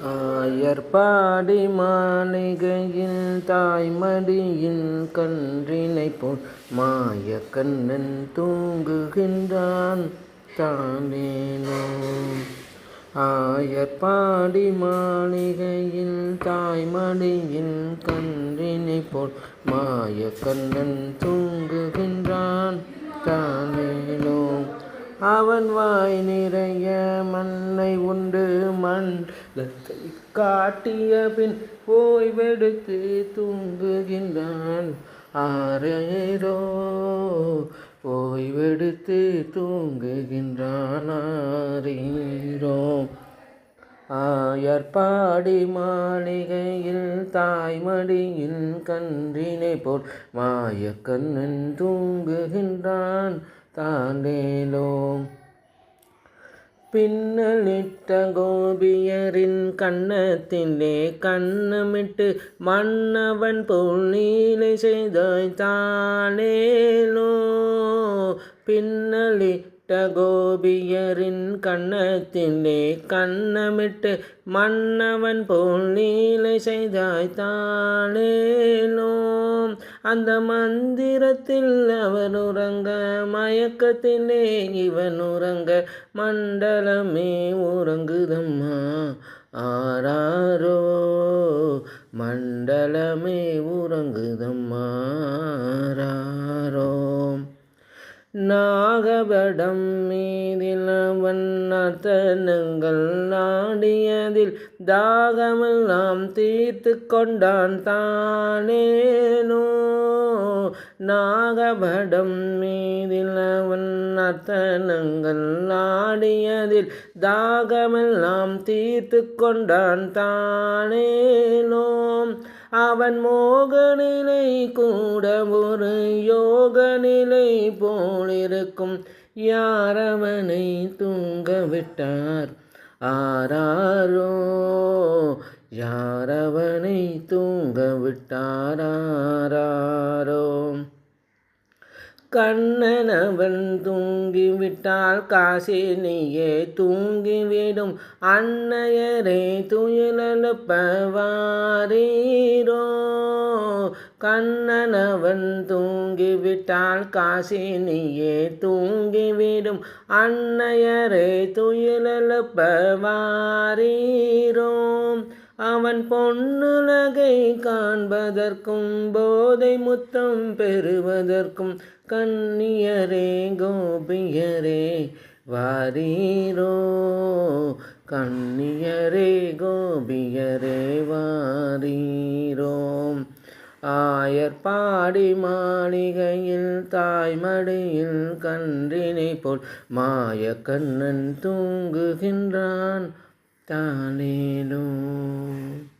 ஆயர்பாடி மாளிகையில் தாய்மடியில் கன்றினைப் போல் மாயக்கண்ணன் தூங்குகின்றான் தானேனோ. ஆயர்பாடி மாளிகையில் தாய்மடியில் கன்றினைப் போல் மாயக்கண்ணன் தூங்குகின்றான் தானேனோ. அவன் வாய் நிறைய மண்ணை உண்டு மண்டலத்தை காட்டிய பின் ஓய்வெடுத்து தூங்குகின்றான் ஆரேரோ. ஓய்வெடுத்து தூங்குகின்றான் ஆரேரோ. ஆயர்பாடி மாளிகையில் தாய்மடியில் கன்றினைப் போல் மாயக்கண்ணன் தூங்குகின்றான் தானேலோ. பின்னலிட்ட கோபியரின் கன்னத்திலே கன்னமிட்டு மன்னவன் போல் லீலை செய்தாய் தானேலோ. பின்னலிட்ட கோபியரின் கன்னத்திலே கன்னமிட்டு மன்னவன் போல் லீலை செய்தாய் தானேலோ. அந்த மந்திரத்தில் அவர் உறங்க மயக்கத்திலே இவன் உறங்க மண்டலமே உறங்குதம்மா ஆராரோ. மண்டலமே உறங்குதம்மா ஆராரோ. நாகபடம் மீதில் அவன் நர்த்தனங்கள் ஆடியதில் தாகமெல்லாம் தீர்த்து கொண்டான் தானேனோ. நாகபடம் மீதில் அவன் நர்த்தனங்கள் ஆடியதில் தாகமெல்லாம் தீர்த்து கொண்டான் தானேனோ. அவன் மோக நிலை கூட ஒரு யோக நிலை போலிருக்கும். யாரவனை தூங்க விட்டார் ஆராரோ. யாரவனை தூங்க விட்டார் ஆராரோ. கண்ணனவன் தூங்கிவிட்டால் காசினியே தூங்கிவிடும். அன்னையரே துயிலெழுப்ப வாரீரோ. கண்ணனவன் தூங்கிவிட்டால் காசினியே தூங்கிவிடும். அன்னையரே துயிலெழுப்ப வாரீரோ. அவன் பொன்னுலகை காண்பதற்கும் போதை முத்தம் பெறுவதற்கும் கன்னியரே கோபியரே வாரீரோ. கன்னியரே கோபியரே வாரீரோ. ஆயர்பாடி மாளிகையில் தாய்மடியில் கன்றினைப் போல் மாயக்கண்ணன் தூங்குகின்றான் தானேனோ.